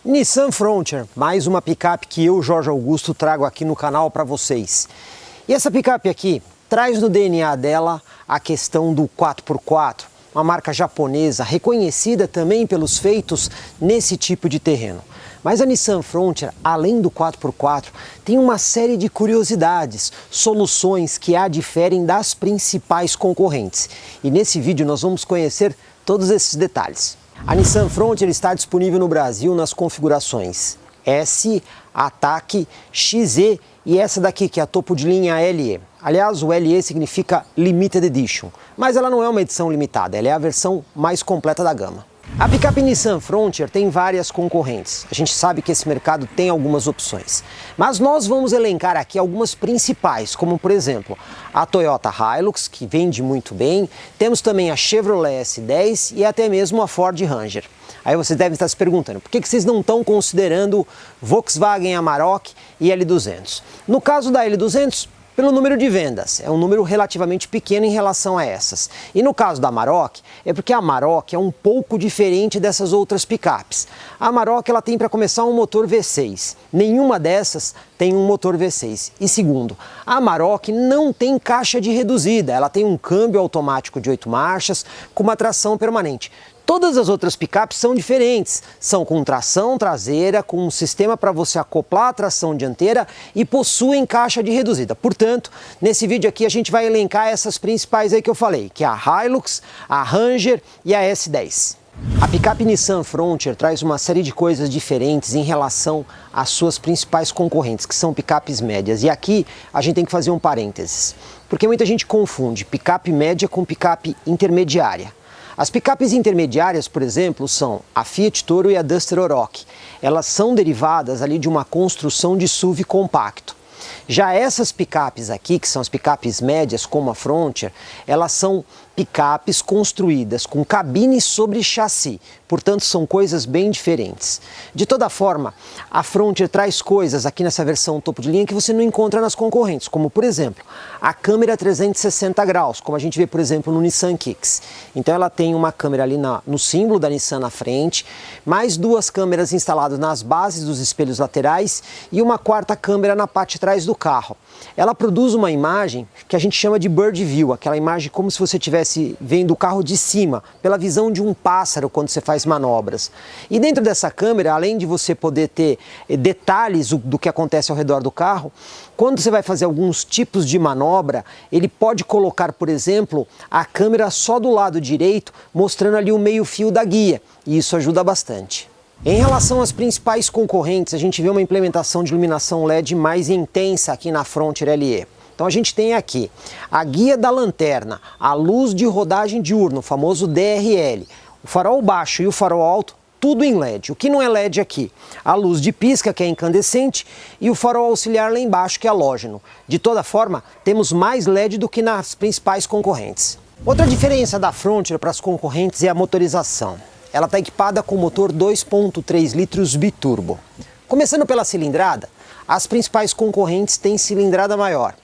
Nissan Frontier, mais uma picape que eu, Jorge Augusto, trago aqui no canal para vocês. E essa picape aqui traz no DNA dela a questão do 4x4, uma marca japonesa reconhecida também pelos feitos nesse tipo de terreno. Mas a Nissan Frontier, além do 4x4, tem uma série de curiosidades, soluções que a diferem das principais concorrentes. E nesse vídeo nós vamos conhecer todos esses detalhes. A Nissan Frontier está disponível no Brasil nas configurações S, Attack, XE e essa daqui que é a topo de linha LE. Aliás, o LE significa Limited Edition, mas ela não é uma edição limitada, ela é a versão mais completa da gama. A picape Nissan Frontier tem várias concorrentes. A gente sabe que esse mercado tem algumas opções. Mas nós vamos elencar aqui algumas principais, como por exemplo, a Toyota Hilux, que vende muito bem. Temos também a Chevrolet S10 e até mesmo a Ford Ranger. Aí você deve estar se perguntando, por que vocês não estão considerando Volkswagen Amarok e L200? No caso da L200, pelo número de vendas, é um número relativamente pequeno em relação a essas. E no caso da Amarok, é porque a Amarok é um pouco diferente dessas outras picapes. A Amarok ela tem para começar um motor V6, nenhuma dessas tem um motor V6. E segundo, a Amarok não tem caixa de reduzida, ela tem um câmbio automático de 8 marchas com uma tração permanente. Todas as outras picapes são diferentes, são com tração traseira, com um sistema para você acoplar a tração dianteira e possuem caixa de reduzida. Portanto, nesse vídeo aqui a gente vai elencar essas principais aí que eu falei, que é a Hilux, a Ranger e a S10. A picape Nissan Frontier traz uma série de coisas diferentes em relação às suas principais concorrentes, que são picapes médias. E aqui a gente tem que fazer um parênteses, porque muita gente confunde picape média com picape intermediária. As picapes intermediárias, por exemplo, são a Fiat Toro e a Duster Oroch. Elas são derivadas ali de uma construção de SUV compacto. Já essas picapes aqui, que são as picapes médias, como a Frontier, elas são picapes construídas com cabine sobre chassi, portanto são coisas bem diferentes. De toda forma, a Frontier traz coisas aqui nessa versão topo de linha que você não encontra nas concorrentes, como por exemplo, a câmera 360 graus, como a gente vê por exemplo no Nissan Kicks. Então ela tem uma câmera ali no símbolo da Nissan na frente, mais duas câmeras instaladas nas bases dos espelhos laterais e uma quarta câmera na parte de trás do carro. Ela produz uma imagem que a gente chama de bird view, aquela imagem como se você estivesse vendo o carro de cima, pela visão de um pássaro quando você faz manobras. E dentro dessa câmera, além de você poder ter detalhes do que acontece ao redor do carro, quando você vai fazer alguns tipos de manobra, ele pode colocar, por exemplo, a câmera só do lado direito, mostrando ali o meio-fio da guia, e isso ajuda bastante. Em relação às principais concorrentes, a gente vê uma implementação de iluminação LED mais intensa aqui na Frontier LE. Então a gente tem aqui a guia da lanterna, a luz de rodagem diurna, o famoso DRL, o farol baixo e o farol alto, tudo em LED. O que não é LED aqui? A luz de pisca, que é incandescente, e o farol auxiliar lá embaixo, que é halógeno. De toda forma, temos mais LED do que nas principais concorrentes. Outra diferença da Frontier para as concorrentes é a motorização. Ela está equipada com motor 2.3 litros biturbo. Começando pela cilindrada, as principais concorrentes têm cilindrada maior.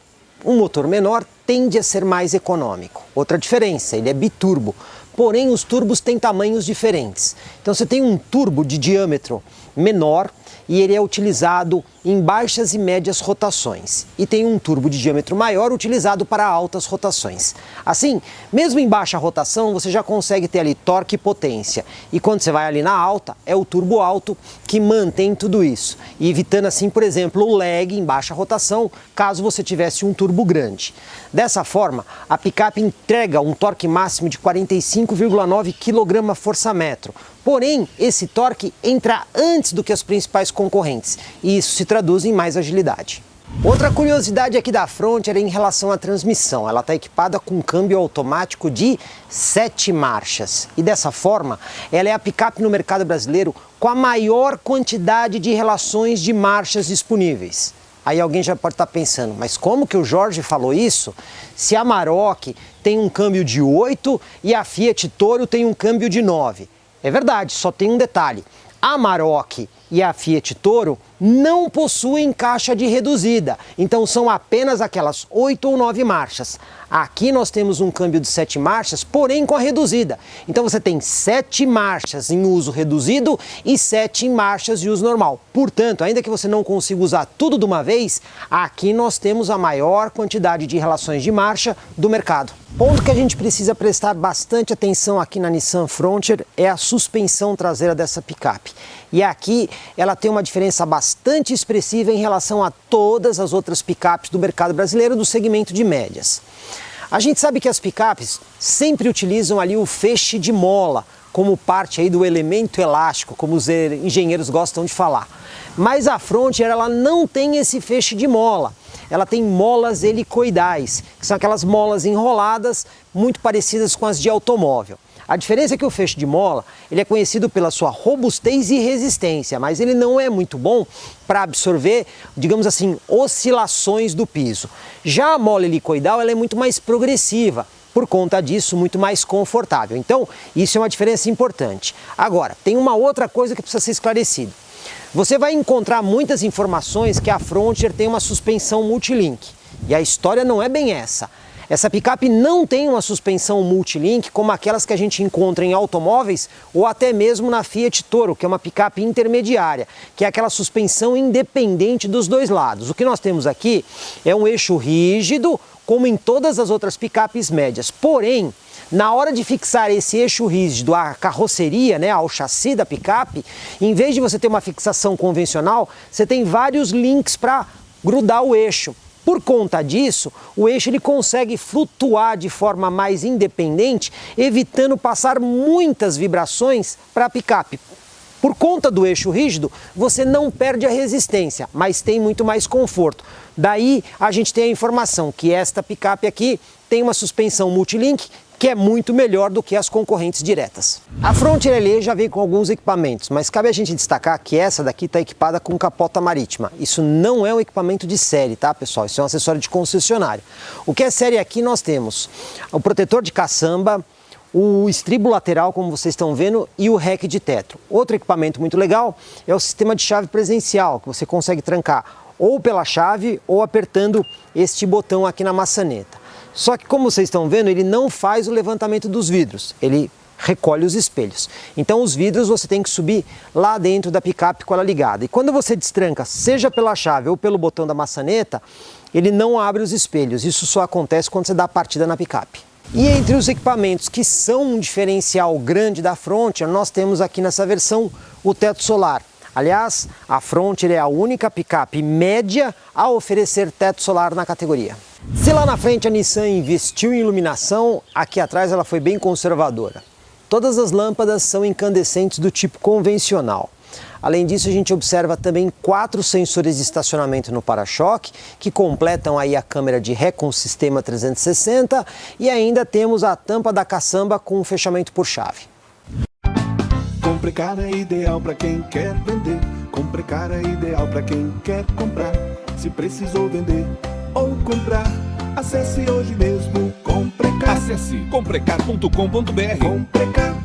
Um motor menor tende a ser mais econômico. Outra diferença, ele é biturbo, porém os turbos têm tamanhos diferentes. Então você tem um turbo de diâmetro menor e ele é utilizado em baixas e médias rotações. E tem um turbo de diâmetro maior utilizado para altas rotações. Assim, mesmo em baixa rotação, você já consegue ter ali torque e potência. E quando você vai ali na alta, é o turbo alto que mantém tudo isso. E evitando assim, por exemplo, o lag em baixa rotação, caso você tivesse um turbo grande. Dessa forma, a picape entrega um torque máximo de 45,9 kgfm. Porém, esse torque entra antes do que as principais concorrentes, e isso se traduz em mais agilidade. Outra curiosidade aqui da Frontier é em relação à transmissão. Ela está equipada com um câmbio automático de 7 marchas. E dessa forma, ela é a picape no mercado brasileiro com a maior quantidade de relações de marchas disponíveis. Aí alguém já pode estar pensando, mas como que o Jorge falou isso? Se a Amarok tem um câmbio de 8 e a Fiat Toro tem um câmbio de 9. É verdade, só tem um detalhe. A Amarok e a Fiat Toro não possuem caixa de reduzida, então são apenas aquelas 8 ou 9 marchas. Aqui nós temos um câmbio de 7 marchas, porém com a reduzida. Então você tem 7 marchas em uso reduzido e 7 marchas de uso normal. Portanto, ainda que você não consiga usar tudo de uma vez, aqui nós temos a maior quantidade de relações de marcha do mercado. Ponto que a gente precisa prestar bastante atenção aqui na Nissan Frontier é a suspensão traseira dessa picape. E aqui ela tem uma diferença bastante expressiva em relação a todas as outras picapes do mercado brasileiro do segmento de médias. A gente sabe que as picapes sempre utilizam ali o feixe de mola como parte aí do elemento elástico, como os engenheiros gostam de falar. Mas a Frontier ela não tem esse feixe de mola. Ela tem molas helicoidais, que são aquelas molas enroladas muito parecidas com as de automóvel. A diferença é que o feixe de mola ele é conhecido pela sua robustez e resistência, mas ele não é muito bom para absorver, digamos assim, oscilações do piso. Já a mola helicoidal ela é muito mais progressiva, por conta disso, muito mais confortável. Então, isso é uma diferença importante. Agora, tem uma outra coisa que precisa ser esclarecida. Você vai encontrar muitas informações que a Frontier tem uma suspensão multilink. E a história não é bem essa. Essa picape não tem uma suspensão multilink como aquelas que a gente encontra em automóveis ou até mesmo na Fiat Toro, que é uma picape intermediária, que é aquela suspensão independente dos dois lados. O que nós temos aqui é um eixo rígido, como em todas as outras picapes médias. Porém, na hora de fixar esse eixo rígido à carroceria, ao chassi da picape, em vez de você ter uma fixação convencional, você tem vários links para grudar o eixo. Por conta disso, o eixo ele consegue flutuar de forma mais independente, evitando passar muitas vibrações para a picape. Por conta do eixo rígido, você não perde a resistência, mas tem muito mais conforto. Daí a gente tem a informação que esta picape aqui tem uma suspensão multilink que é muito melhor do que as concorrentes diretas. A Frontier LE já vem com alguns equipamentos, mas cabe a gente destacar que essa daqui está equipada com capota marítima. Isso não é um equipamento de série, tá, pessoal? Isso é um acessório de concessionário. O que é série aqui nós temos o protetor de caçamba, o estribo lateral, como vocês estão vendo, e o REC de teto. Outro equipamento muito legal é o sistema de chave presencial, que você consegue trancar ou pela chave ou apertando este botão aqui na maçaneta. Só que, como vocês estão vendo, ele não faz o levantamento dos vidros, ele recolhe os espelhos. Então os vidros você tem que subir lá dentro da picape com ela ligada. E quando você destranca, seja pela chave ou pelo botão da maçaneta, ele não abre os espelhos. Isso só acontece quando você dá a partida na picape. E entre os equipamentos que são um diferencial grande da Frontier, nós temos aqui nessa versão o teto solar. Aliás, a Frontier é a única picape média a oferecer teto solar na categoria. Se lá na frente a Nissan investiu em iluminação, aqui atrás ela foi bem conservadora. Todas as lâmpadas são incandescentes do tipo convencional. Além disso, a gente observa também 4 sensores de estacionamento no para-choque, que completam aí a câmera de ré com o sistema 360, e ainda temos a tampa da caçamba com fechamento por chave. Comprecar é ideal para quem quer vender. Comprecar é ideal para quem quer comprar. Se precisou vender ou comprar, acesse hoje mesmo Comprecar. Acesse comprecar.com.br. Comprecar.